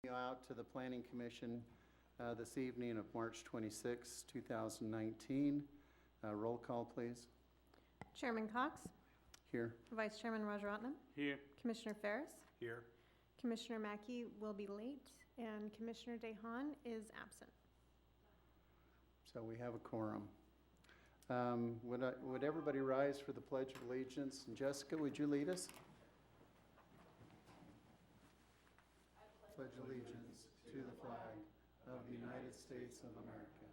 you out to the Planning Commission this evening of March 26, 2019. Roll call, please. Chairman Cox, Here. Vice Chairman Rajaratnam, Here. Commissioner Ferris, Here. Commissioner Mackey will be late, and Commissioner Dehan is absent. So we have a quorum. Would everybody rise for the Pledge of Allegiance? And Jessica, would you lead us? Pledge allegiance to the flag of the United States of America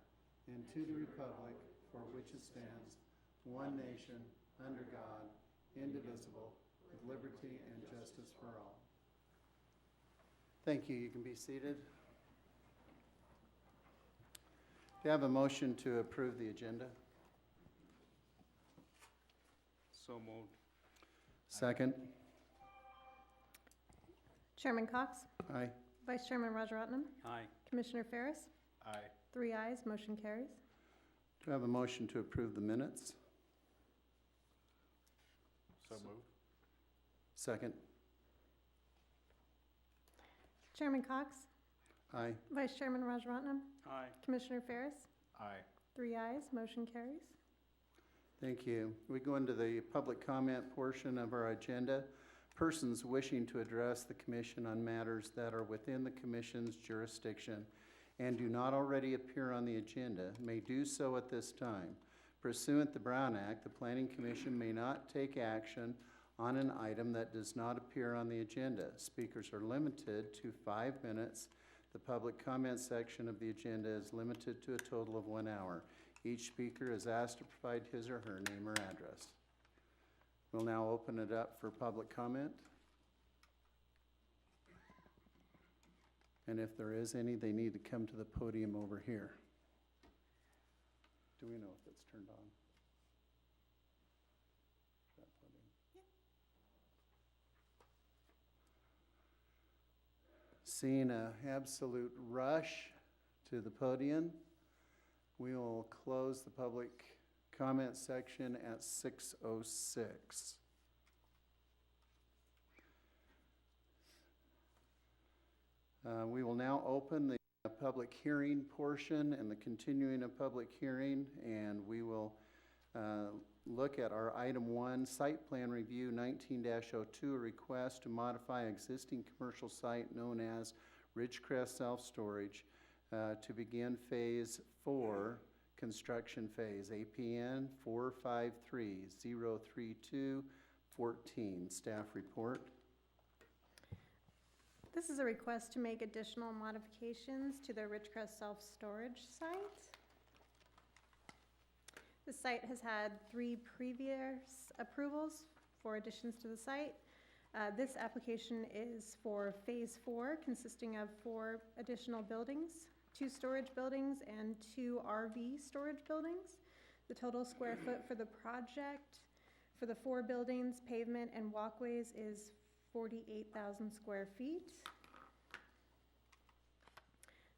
and to the republic for which it stands, one nation, under God, indivisible, with liberty and justice for all. Thank you. You can be seated. Do you have a motion to approve the agenda? So moved. Second. Chairman Cox, Aye. Vice Chairman Rajaratnam, Aye. Commissioner Ferris, Aye. 3 ayes, motion carries. Do I have a motion to approve the minutes? So moved. Second. Chairman Cox, Aye. Vice Chairman Rajaratnam, Aye. Commissioner Ferris, Aye. 3 ayes, motion carries. Thank you. We go into the public comment portion of our agenda. Persons wishing to address the commission on matters that are within the commission's jurisdiction and do not already appear on the agenda may do so at this time. Pursuant to the Brown Act, the Planning Commission may not take action on an item that does not appear on the agenda. Speakers are limited to 5 minutes. The public comment section of the agenda is limited to a total of 1 hour. Each speaker is asked to provide his or her name or address. We'll now open it up for public comment. And if there is any, they need to come to the podium over here. Do we know if it's turned on? That podium. Seeing an absolute rush to the podium, we will close the public comment section at 6:06. We will now open the public hearing portion and the continuing of public hearing, and we will look at our item 1, site plan review 19-02, a request to modify existing commercial site known as Ridgecrest Self-Storage to begin phase 4, construction phase, APN 453-032-14. Staff report. This is a request to make additional modifications to the Ridgecrest Self-Storage site. The site has had 3 previous approvals for additions to the site. This application is for phase 4, consisting of 4 additional buildings, 2 storage buildings and 2 RV storage buildings. The total square foot for the project for the 4 buildings, pavement and walkways is 48,000 square feet.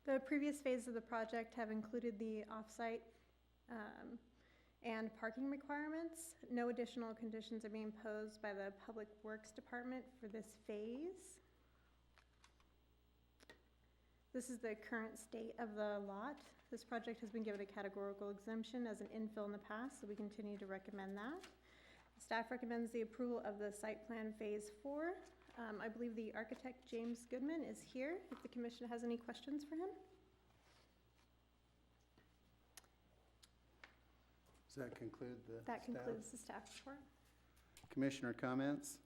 The previous phases of the project have included the off-site and parking requirements. No additional conditions are being posed by the Public Works Department for this phase. This is the current state of the lot. This project has been given a categorical exemption as an infill in the past, so we continue to recommend that. Staff recommends the approval of the site plan phase 4. I believe the architect, James Goodman, is here if the commission has any questions for him. Does that conclude the That staff? concludes the staff report. Commissioner comments?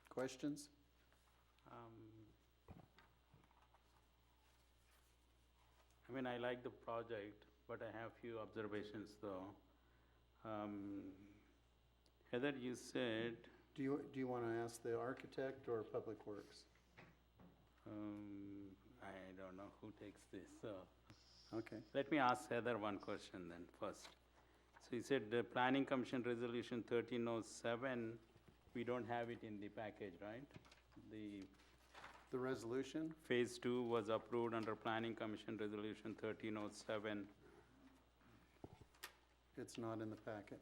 Questions? I mean, I like the project, but I have few observations though. Heather, you said, Do you want to ask the architect or Public Works? I don't know who takes this, so. Okay. Let me ask Heather one question then first. So you said the Planning Commission Resolution 1307, we don't have it in the package, right? The resolution? Phase 2 was approved under Planning Commission Resolution 1307. It's not in the packet.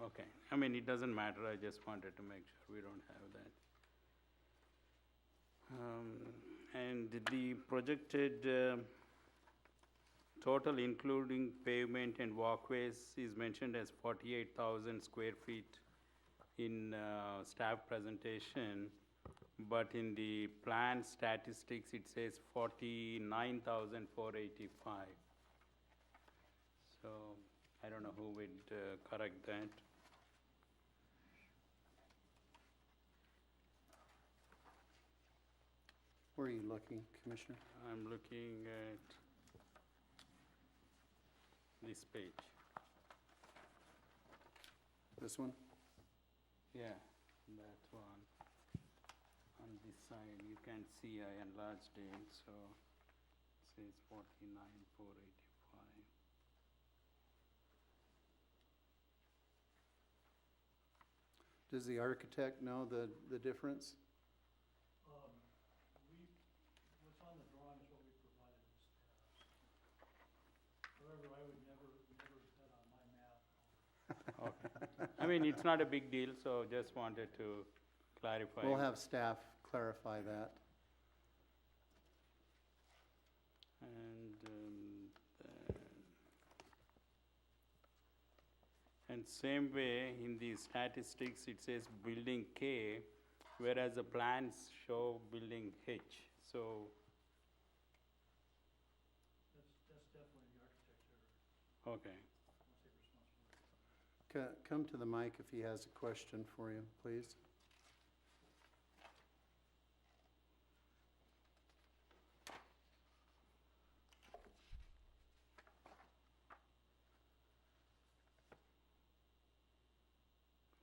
Okay, I mean, it doesn't matter, I just wanted to make sure we don't have that. And the projected total including pavement and walkways is mentioned as 48,000 square feet in staff presentation, but in the plan statistics, it says 49,485. So I don't know who would correct that. Where are you looking, Commissioner? I'm looking at this page. This one? Yeah, that one. On this side, you can see I enlarged it, so it says 49,485. Does the architect know the difference? What's on the drawing is what we provided as staff. However, I would never bet on my math. Okay. I mean, it's not a big deal, so just wanted to clarify. We'll have staff clarify that. And same way, in the statistics, it says building K, whereas the plans show building H. So, That's definitely the architect's error. okay. I'll take responsibility. Come to the mic if he has a question for you, please.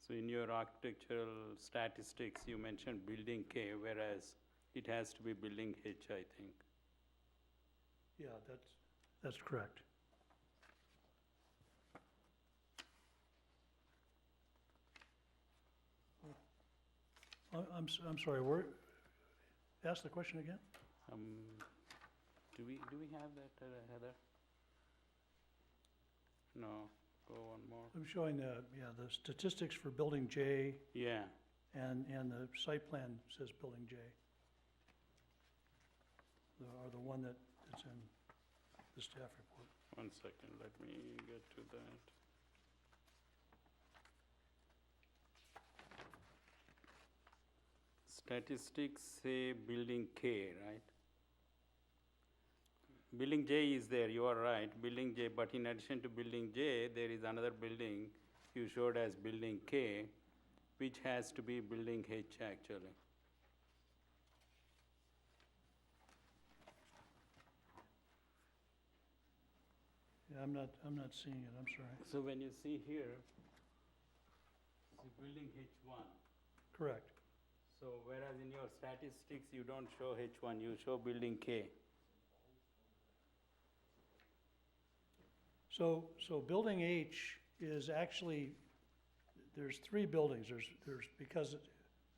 So in your architectural statistics, you mentioned building K, whereas it has to be building H, I think. Yeah, that's correct. I'm sorry, ask the question again? Do we have that, Heather? No, go one more. I'm showing the statistics for building J, Yeah, and the site plan says building J. Or the one that's in the staff report. 1 second, let me get to that. Statistics say building K, right? Building J is there, you are right, building J, but in addition to building J, there is another building you showed as building K, which has to be building H actually. Yeah, I'm not seeing it, I'm sorry. So when you see here, see building H1. Correct. So whereas in your statistics, you don't show H1, you show building K. So building H is actually, there's 3 buildings. There's because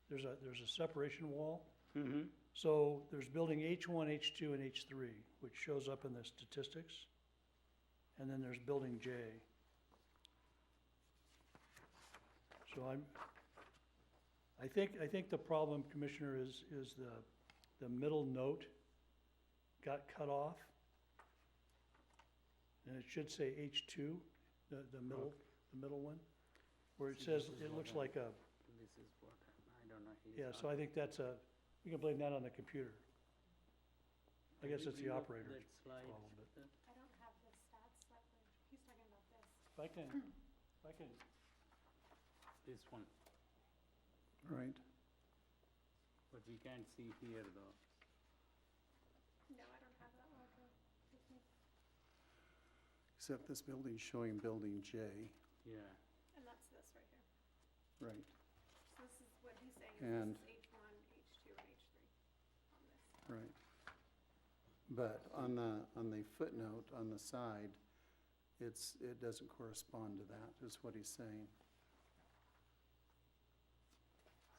there's a separation wall. Mm-hmm. So there's building H1, H2, and H3, which shows up in the statistics. And then there's building J. So I think the problem, Commissioner, is the middle note got cut off. And it should say H2, the middle one, where it says, it looks like a, This is what, I don't know. yeah, so I think we can blame that on the computer. I guess it's the operator's problem, but I don't have the stats that he's talking about this. if I can, This one, Right. but we can't see here though. No, I don't have that one with me. Except this building's showing building J. Yeah. And that's this right here. Right. So this is what he's saying, And- is this is H1, H2, and H3 on this. Right. But on the footnote on the side, it doesn't correspond to that, is what he's saying.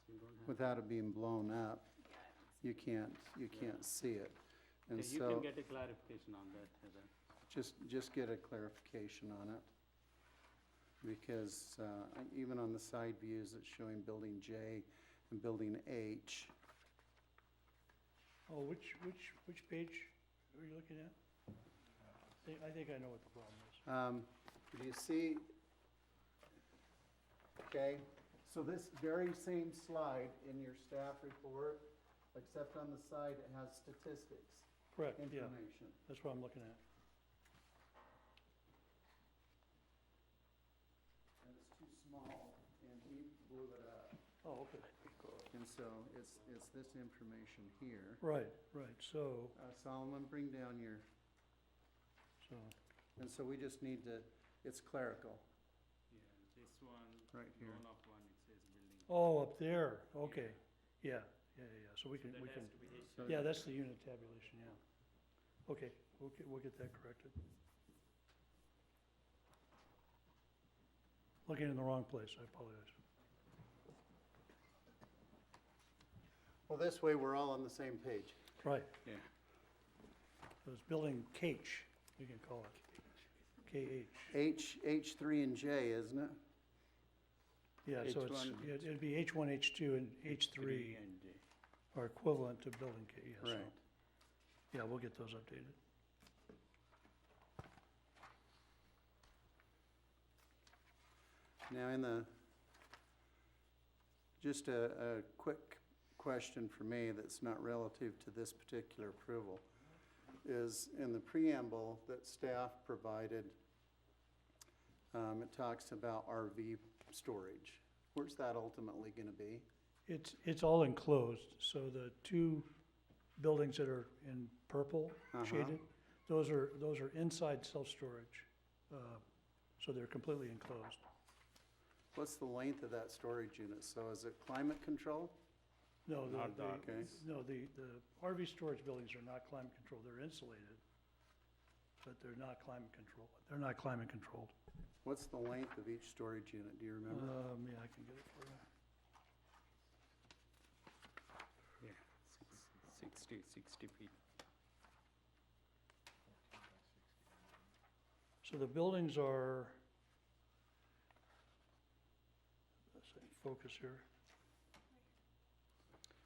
So you don't have. Without it being blown up, Yeah, I don't see you can't see it. And Okay, you so, can get a clarification on that, Heather. just get a clarification on it. Because even on the side views, it's showing building J and building H Oh, which page are you looking at? I think I know what the problem is. Do you see? Okay, so this very same slide in your staff report, except on the side it has statistics, Correct, yeah, information. that's what I'm looking at. And it's too small, and he blew it up. Oh, okay. And so it's this information here. Right, so, Solomon, bring down your, and so we just need to, it's clerical, Yeah, this one, right here. one of one, it says building. oh, up there, okay, yeah, so we can, That has to be So- yeah, that's the unit tabulation, yeah. Okay, we'll get that corrected. Looking in the wrong place, I apologize. Well, this way we're all on the same page. Right, Yeah. so it's building KH, you can call it, KH. H3 and J, isn't it? Yeah, so it's, H1. it'd be H1, H2, and H3 And J. are equivalent to building K, yeah, so, Right. yeah, we'll get those updated. Now, just a quick question for me that's not relative to this particular approval, is in the preamble that staff provided, it talks about RV storage. Where's that ultimately gonna be? It's all enclosed, so the two buildings that are in purple Uh-huh. shaded, those are inside self-storage, so they're completely enclosed. What's the length of that storage unit? So is it climate controlled? No, Not that. Okay. the RV storage buildings are not climate controlled, they're insulated, but they're not climate controlled. What's the length of each storage unit? Do you remember? Yeah, I can get it for you. Yeah, 60 feet. So the buildings are, let's see, focus here.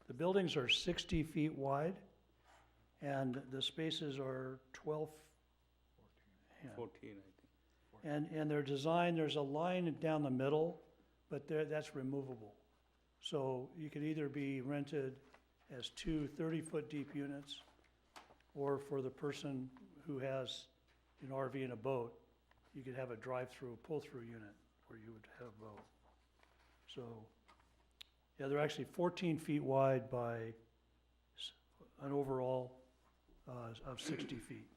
The buildings are 60 feet wide, and the spaces are 12. yeah. 14, I think. And they're designed, there's a line down the middle, but that's removable. So you could either be rented as two 30-foot deep units, or for the person who has an RV and a boat, you could have a drive-through, pull-through unit where you would have both. So, yeah, they're actually 14 feet wide by an overall of 60 feet.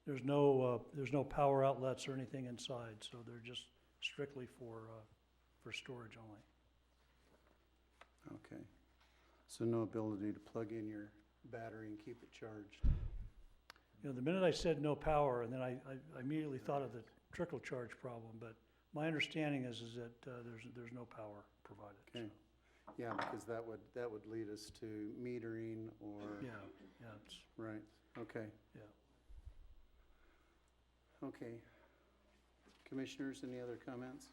There's no power outlets or anything inside, so they're just strictly for storage only. Okay. So no ability to plug in your battery and keep it charged? You know, the minute I said no power, and then I immediately thought of the trickle charge problem, but my understanding is that there's no power provided. so, Okay. Yeah, because that would lead us to metering or, Yeah, it's, right, okay. yeah. Okay. Commissioners, any other comments?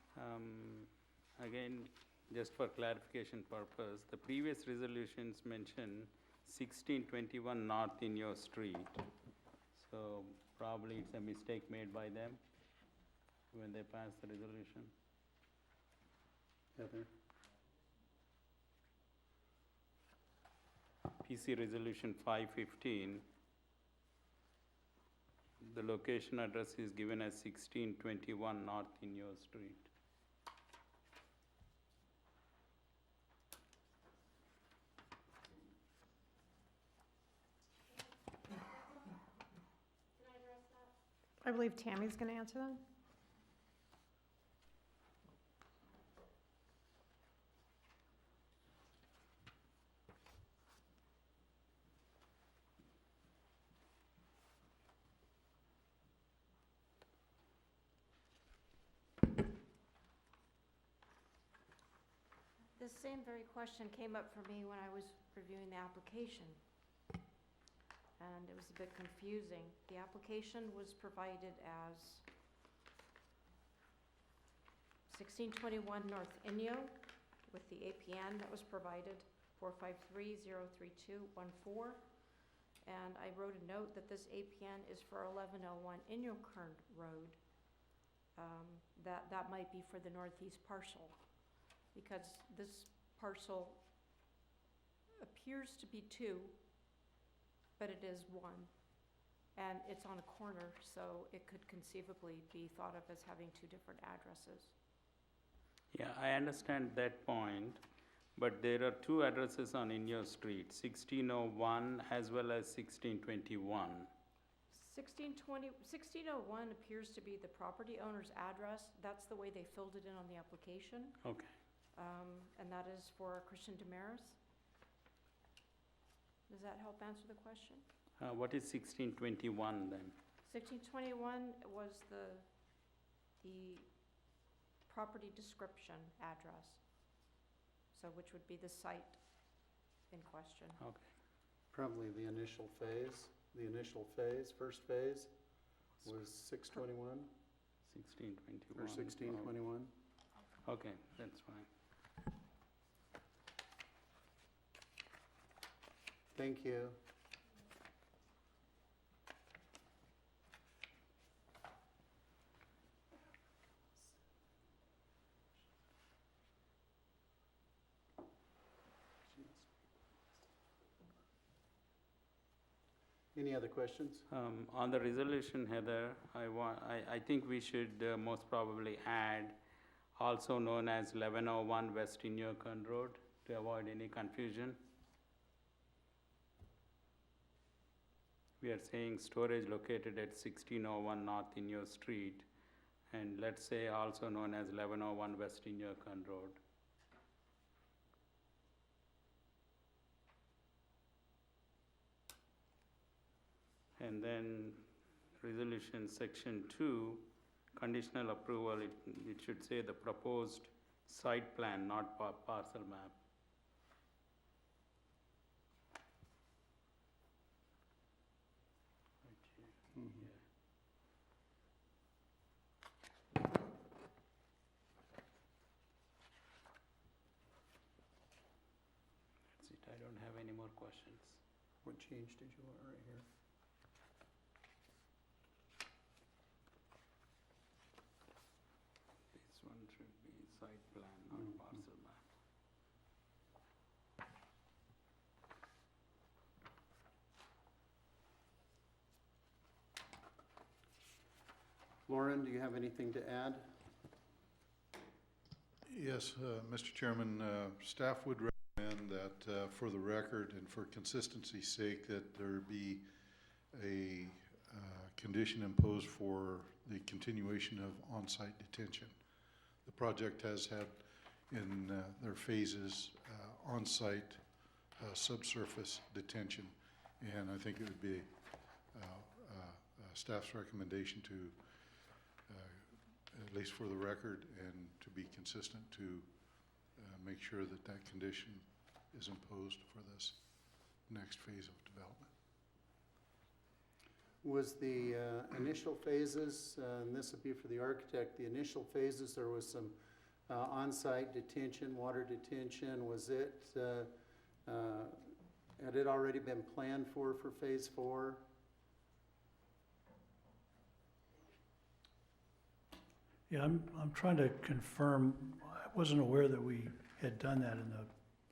Again, just for clarification purpose, the previous resolutions mention 1621 North Inyo Street. So probably it's a mistake made by them when they passed the resolution. Heather? PC Resolution 515, the location address is given as 1621 North Inyo Street. I believe Tammy's going to answer that. This same very question came up for me when I was reviewing the application. And it was a bit confusing. The application was provided as 1621 North Inyo, with the APN that was provided, 453-03214. And I wrote a note that this APN is for 1101 Inyokern Road. That might be for the northeast parcel, because this parcel appears to be two, but it is one. And it's on a corner, so it could conceivably be thought of as having two different addresses. Yeah, I understand that point, but there are two addresses on Inyo Street, 1601 as well as 1621. 1601 appears to be the property owner's address. That's the way they filled it in on the application. Okay. And that is for Christian Damaris. Does that help answer the question? What is 1621 then? 1621 was the property description address, so which would be the site in question. Okay. Probably the initial phase, first phase was 621 1621. or 1621. Okay, that's fine. Thank you. Any other questions? On the resolution, Heather, I think we should most probably add also known as 1101 West Inyokern Road to avoid any confusion. We are saying storage located at 1601 North Inyo Street, and let's say also known as 1101 West Inyokern Road. And then resolution section 2, conditional approval, it should say the proposed site plan, not parcel map. Mhm. That's it, I don't have any more questions. What change did you want right here? This one should be site plan, not Mhm. parcel map. Lauren, do you have anything to add? Yes, Mr. Chairman, staff would recommend that for the record and for consistency's sake, that there be a condition imposed for the continuation of on-site detention. The project has had in their phases on-site subsurface detention, and I think it would be staff's recommendation to at least for the record, and to be consistent, to make sure that that condition is imposed for this next phase of development. Was the initial phases, and this would be for the architect, the initial phases, there was some on-site detention, water detention, was it, had it already been planned for phase 4? Yeah, I'm trying to confirm, I wasn't aware that we had done that in the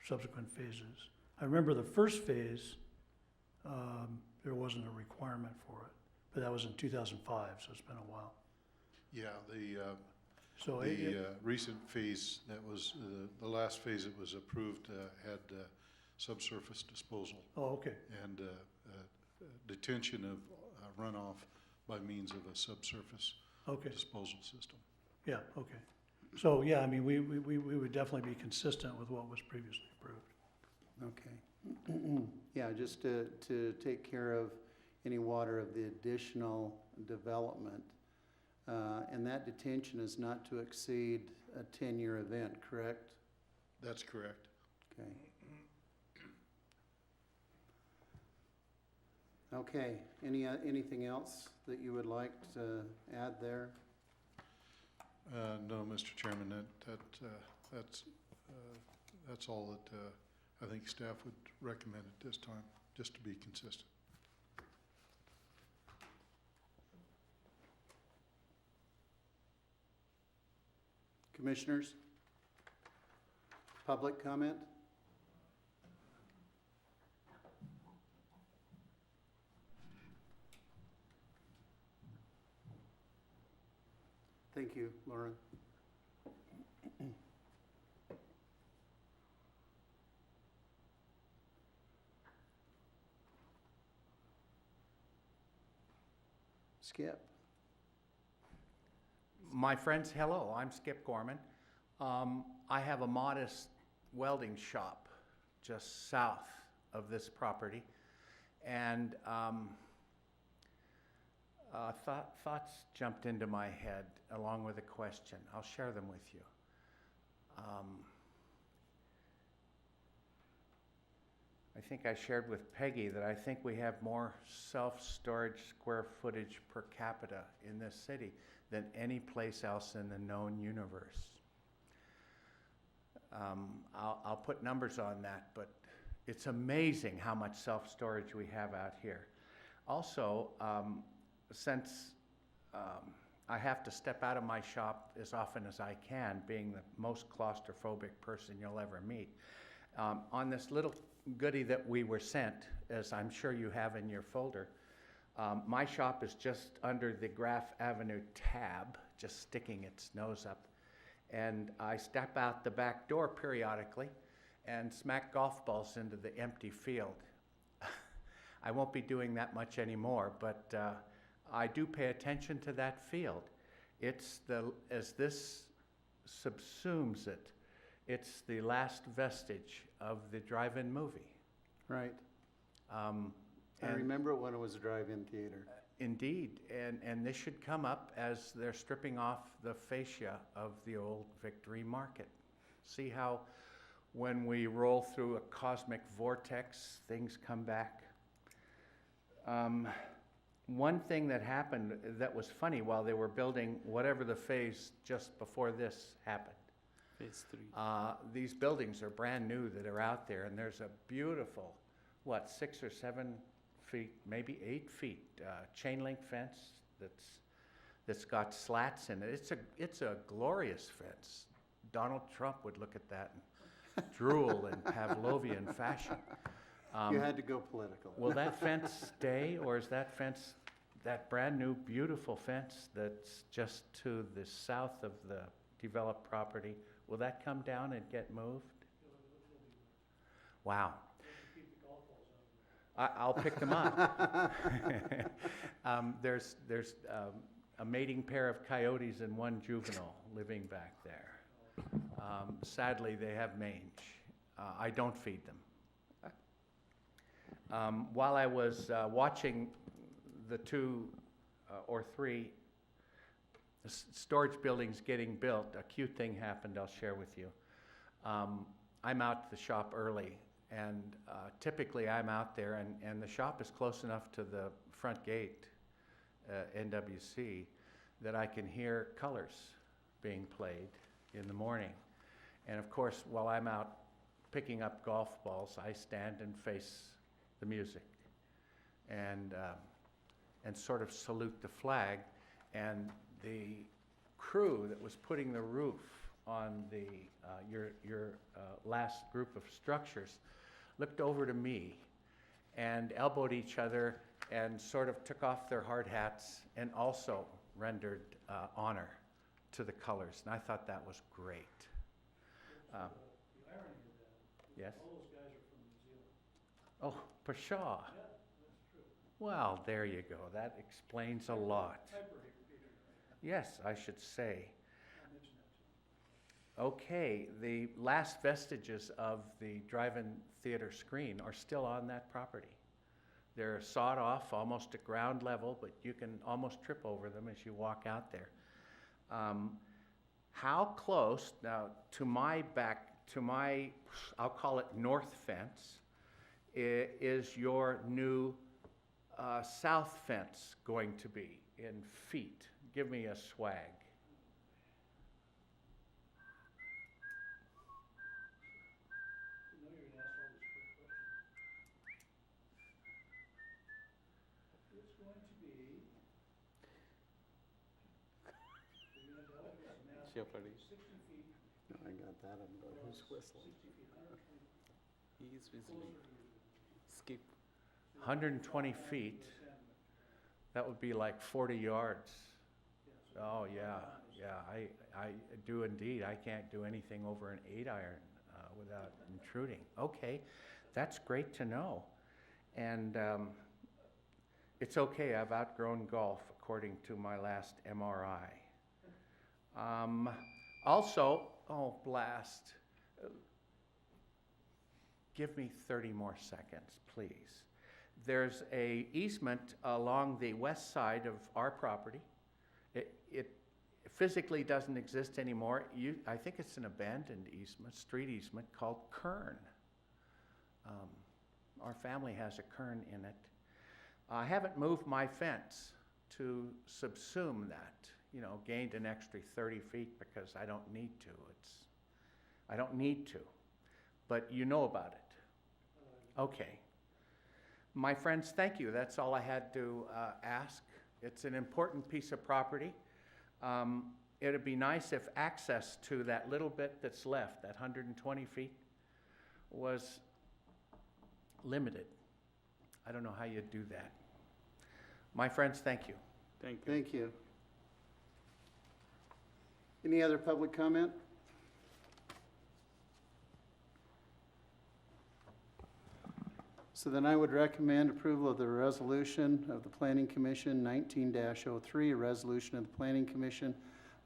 subsequent phases. I remember the first phase, there wasn't a requirement for it, but that was in 2005, so it's been a while. Yeah, So the recent phase that was, the last phase that was approved had subsurface disposal oh, okay, and detention of runoff by means of a subsurface okay, disposal system. yeah, okay. So, yeah, I mean, we would definitely be consistent with what was previously approved. Okay. Yeah, just to take care of any water of the additional development. And that detention is not to exceed a 10-year event, correct? That's correct. Okay. Okay, anything else that you would like to add there? No, Mr. Chairman, that's That's all that I think staff would recommend at this time, just to be consistent. Commissioners? Public comment? Thank you, Lauren. Skip? My friends, hello, I'm Skip Gorman. I have a modest welding shop just south of this property. And thoughts jumped into my head along with a question. I'll share them with you. I think I shared with Peggy that I think we have more self-storage square footage per capita in this city than any place else in the known universe. I'll put numbers on that, but it's amazing how much self-storage we have out here. Also, since I have to step out of my shop as often as I can, being the most claustrophobic person you'll ever meet, on this little goodie that we were sent, as I'm sure you have in your folder, my shop is just under the Graff Avenue tab, just sticking its nose up. And I step out the back door periodically and smack golf balls into the empty field. I won't be doing that much anymore, but I do pay attention to that field. It's as this subsumes it, it's the last vestige of the drive-in movie. Right. I And- remember it when it was a drive-in theater. Indeed, and this should come up as they're stripping off the fascia of the old Victory Market. See how when we roll through a cosmic vortex, things come back? One thing that happened that was funny while they were building whatever the phase just before this happened, Phase 3. these buildings are brand new that are out there, and there's a beautiful, 6 or 7 feet, maybe 8 feet, chain link fence that's got slats in it. It's a glorious fence. Donald Trump would look at that and drool in Pavlovian fashion. You had to go political. Will that fence stay, or is that fence, that brand new beautiful fence that's just to the south of the developed property, will that come down and get moved? Wow. I'll pick them up. There's a mating pair of coyotes and one juvenile living back there. Sadly, they have mange. I don't feed them. While I was watching the 2 or 3 storage buildings getting built, a cute thing happened I'll share with you. I'm out the shop early, and typically I'm out there, and the shop is close enough to the front gate, NWC, that I can hear colors being played in the morning. And of course, while I'm out picking up golf balls, I stand and face the music and sort of salute the flag. And the crew that was putting the roof on the your last group of structures looked over to me and elbowed each other and sort of took off their hard hats and also rendered honor to the colors. And I thought that was great. The irony of that, Yes? all those guys are from New Zealand. Oh, Pshaw. Yeah, that's true. Well, there you go. That explains a lot. Piper here, Yes, I should say. I mentioned that to him. Okay, the last vestiges of the drive-in theater screen are still on that property. They're sawed off almost at ground level, but you can almost trip over them as you walk out there. How close, now, to my, I'll call it north fence, is your new south fence going to be in feet? Give me a swag. Jeopardy. No, I got that, but who's whistling? He's whistling. Skip. 120 feet, that would be like 40 yards. Oh, yeah, I do indeed. I can't do anything over an 8-iron without intruding. Okay, that's great to know. And it's okay, I've outgrown golf according to my last MRI. Also, oh, blast. Give me 30 more seconds, please. There's a easement along the west side of our property. It physically doesn't exist anymore. I think it's an abandoned easement, street easement called Kern. Our family has a Kern in it. I haven't moved my fence to subsume that, you know, gained an extra 30 feet because I don't need to. I don't need to, but you know about it. Okay. My friends, thank you. That's all I had to ask. It's an important piece of property. It'd be nice if access to that little bit that's left, that 120 feet, was limited. I don't know how you'd do that. My friends, thank you. Thank you. Thank you. Any other public comment? So then I would recommend approval of the resolution of the Planning Commission 19-03, a resolution of the Planning Commission,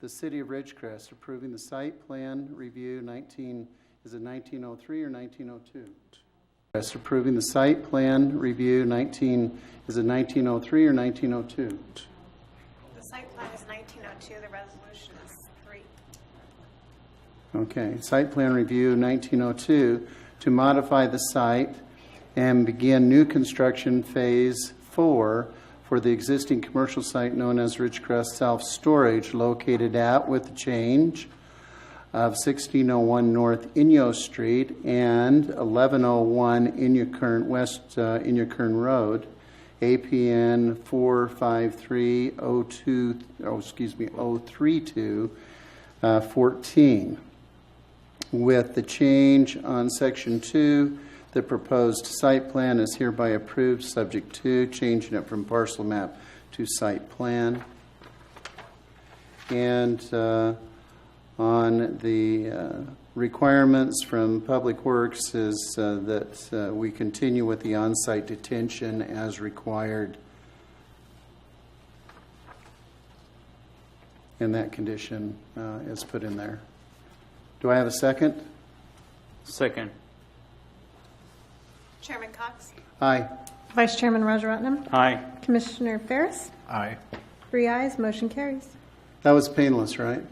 the City of Ridgecrest, approving the site plan review is it 1903 or 1902? Approving the site plan review is it 1903 or 1902? The site plan is 1902, the resolution is 3. Okay, site plan review 1902 to modify the site and begin new construction phase 4 for the existing commercial site known as Ridgecrest Self-Storage located at with the change of 1601 North Inyo Street and 1101 West Inyakern Road, APN 453-032-14. With the change on Section 2, the proposed site plan is hereby approved, subject to changing it from parcel map to site plan. And on the requirements from Public Works is that we continue with the on-site detention as required. And that condition is put in there. Do I have a second? Second. Chairman Cox? Aye. Vice Chairman Rajaratnam? Aye. Commissioner Ferris? Aye. 3 ayes, motion carries. That was painless, right?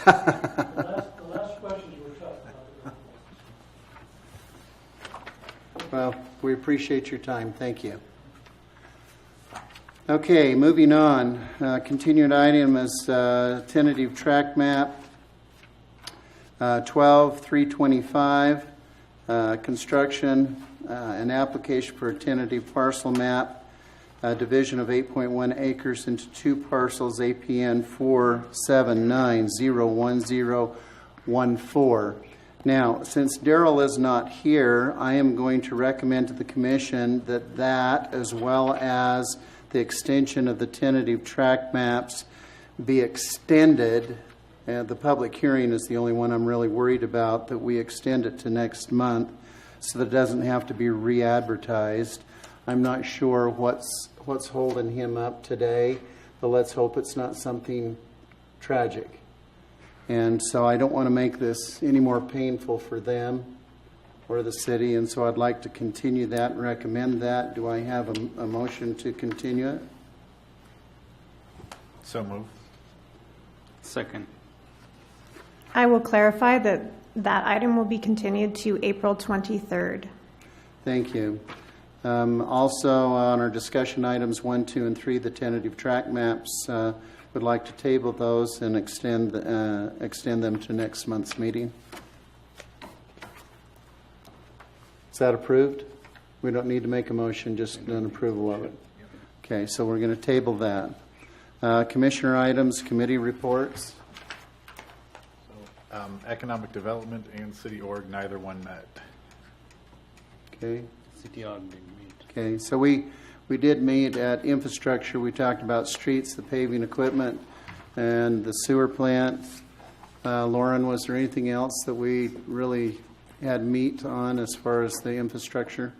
The last questions were tough. Well, we appreciate your time. Thank you. Okay, moving on. Continued item is tentative track map 12-325, construction, an application for a tentative parcel map, division of 8.1 acres into 2 parcels, APN 479-01014. Now, since Darrell is not here, I am going to recommend to the Commission that as well as the extension of the tentative track maps be extended. The public hearing is the only one I'm really worried about, that we extend it to next month so that it doesn't have to be re-advertised. I'm not sure what's holding him up today, but let's hope it's not something tragic. And so I don't want to make this any more painful for them or the city, and so I'd like to continue that and recommend that. Do I have a motion to continue it? So move. Second. I will clarify that that item will be continued to April 23rd. Thank you. Also, on our discussion items 1, 2, and 3, the tentative track maps, would like to table those and extend them to next month's meeting. Is that approved? We don't need to make a motion, just an approval of it. Okay, so we're going to table that. Commissioner items, committee reports. Economic Development and City Org, neither one met. Okay, City org didn't meet. okay, so we did meet at infrastructure. We talked about streets, the paving equipment, and the sewer plant. Lauren, was there anything else that we really had meat on as far as the infrastructure?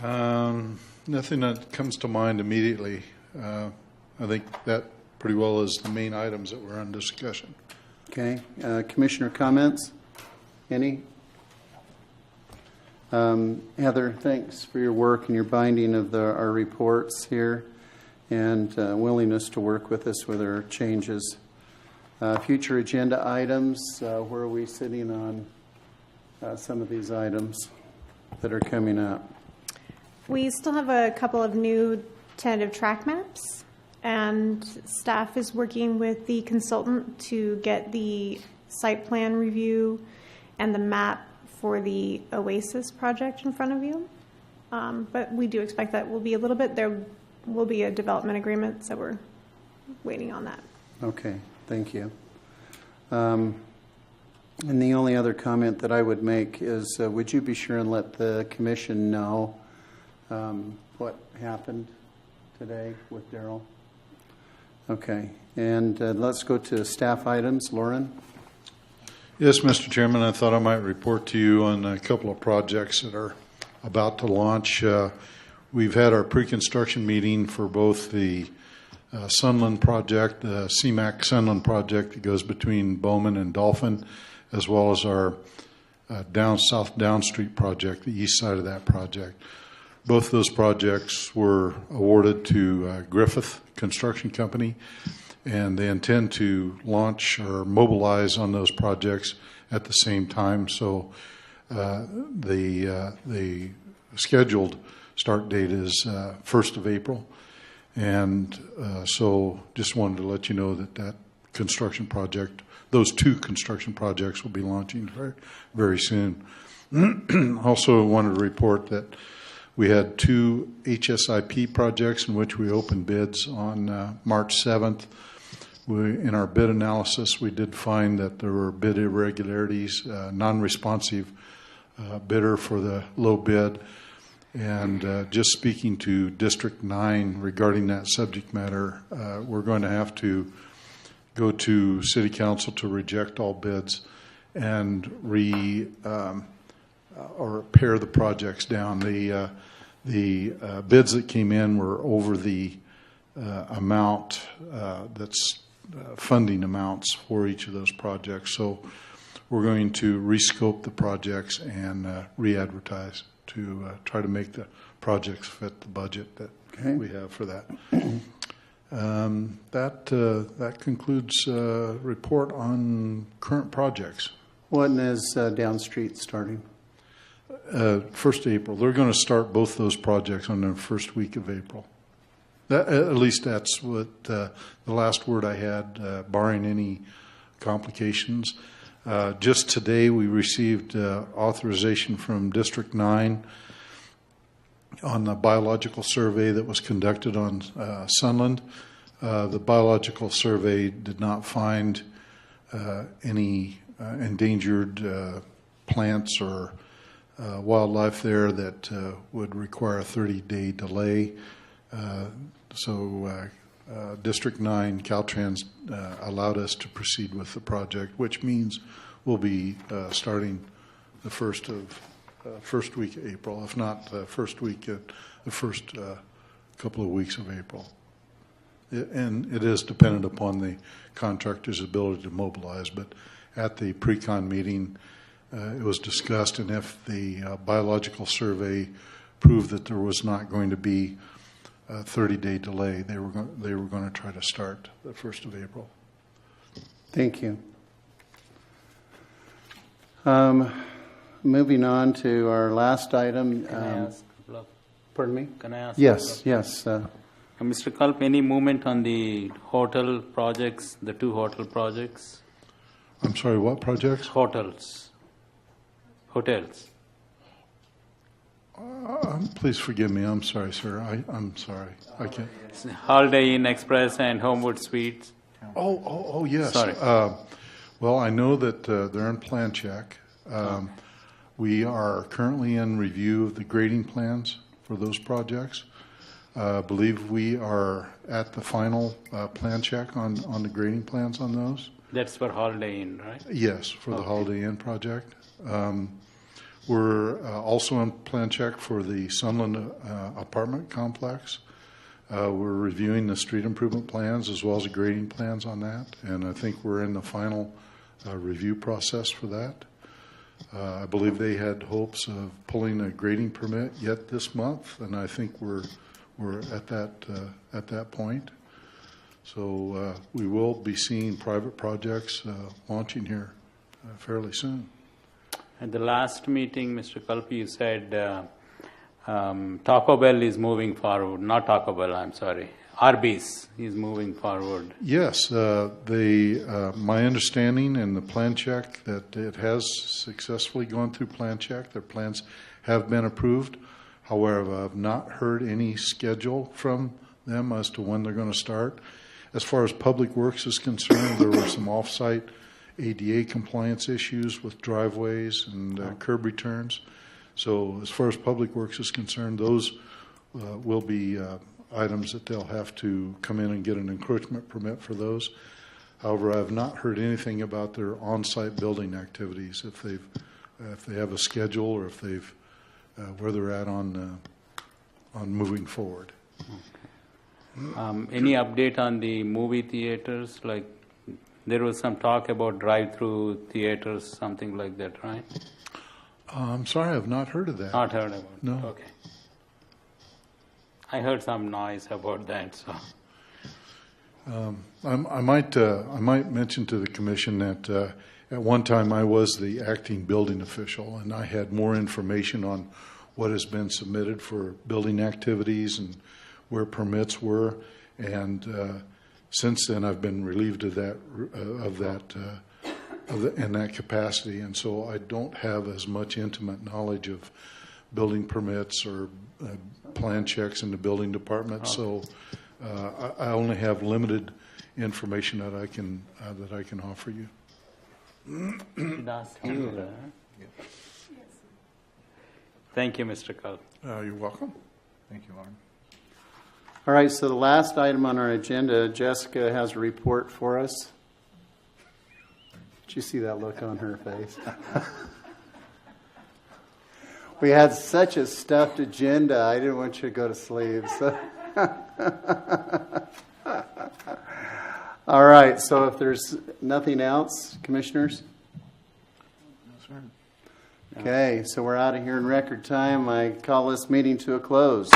Nothing that comes to mind immediately. I think that pretty well is the main items that were on discussion. Okay, Commissioner comments? Any? Heather, thanks for your work and your binding of our reports here and willingness to work with us with our changes. Future agenda items, where are we sitting on some of these items that are coming up? We still have a couple of new tentative track maps, and staff is working with the consultant to get the site plan review and the map for the Oasis project in front of you. But we do expect that will be a little bit, there will be a development agreement, so we're waiting on that. Okay, thank you. And the only other comment that I would make is, would you be sure and let the commission know what happened today with Daryl? Okay, and let's go to staff items. Lauren? Yes, Mr. Chairman, I thought I might report to you on a couple of projects that are about to launch. We've had our pre-construction meeting for both the Sunland project, the CMAQ Sunland project that goes between Bowman and Dolphin, as well as our South Down Street project, the east side of that project. Both those projects were awarded to Griffith Construction Company, and they intend to launch or mobilize on those projects at the same time. So the scheduled start date is 1st of April. And so just wanted to let you know that construction project, those two construction projects will be launching very, very soon. Also wanted to report that we had 2 HSIP projects in which we opened bids on March 7th. In our bid analysis, we did find that there were bid irregularities, non-responsive bidder for the low bid. And just speaking to District 9 regarding that subject matter, we're going to have to go to City Council to reject all bids and or pare the projects down. The bids that came in were over the amount that's funding amounts for each of those projects. So we're going to rescope the projects and re-advertise to try to make the projects fit the budget that we have for that. That concludes report on current projects. When is Down Street starting? 1st of April. They're going to start both those projects on the first week of April. At least that's what the last word I had, barring any complications. Just today, we received authorization from District 9 on the biological survey that was conducted on Sunland. The biological survey did not find any endangered plants or wildlife there that would require a 30-day delay. So District 9, Caltrans allowed us to proceed with the project, which means we'll be starting the first week of April, if not the first week, the first couple of weeks of April. And it is dependent upon the contractor's ability to mobilize, but at the pre-con meeting, it was discussed, and if the biological survey proved that there was not going to be a 30-day delay, they were going to try to start the 1st of April. Thank you. Moving on to our last item. Can I ask? Pardon me? Can I ask? Yes, yes. Mr. Culp, any movement on the hotel projects, the 2 hotel projects? I'm sorry, what projects? Hotels. Please forgive me, I'm sorry, sir, I'm sorry, I can't. Holiday Inn Express and Homewood Suites. Oh, yes. Sorry. Well, I know that they're in plan check. We are currently in review of the grading plans for those projects. I believe we are at the final plan check on the grading plans on those. That's for Holiday Inn, right? Yes, for the Okay. Holiday Inn project. We're also in plan check for the Sunland apartment complex. We're reviewing the street improvement plans as well as the grading plans on that, and I think we're in the final review process for that. I believe they had hopes of pulling a grading permit yet this month, and I think we're at that point. So we will be seeing private projects launching here fairly soon. At the last meeting, Mr. Kulpe, you said Taco Bell is moving forward, not Taco Bell, I'm sorry, Arby's is moving forward. Yes, my understanding in the plan check that it has successfully gone through plan check. Their plans have been approved. However, I've not heard any schedule from them as to when they're going to start. As far as Public Works is concerned, there were some off-site ADA compliance issues with driveways and curb returns. So as far as Public Works is concerned, those will be items that they'll have to come in and get an encroachment permit for those. However, I have not heard anything about their on-site building activities, if they have a schedule or if they've where they're at on moving forward. Any update on the movie theaters? Like, there was some talk about drive-through theaters, something like that, right? I'm sorry, I've not heard of that. Not heard about it? No. Okay. I heard some noise about that, so. I might mention to the commission that at one time I was the acting building official, and I had more information on what has been submitted for building activities and where permits were. And since then, I've been relieved of that in that capacity, and so I don't have as much intimate knowledge of building permits or plan checks in the building department. So I only have limited information that I can offer you. Should ask you, Thank you, Mr. Culp. You're welcome. Thank you, Lauren. All right, so the last item on our agenda, Jessica has a report for us. Did you see that look on her face? We had such a stuffed agenda, I didn't want you to go to sleep. So. All right, so if there's nothing else, commissioners? Okay, so we're out of here in record time. I call this meeting to a close.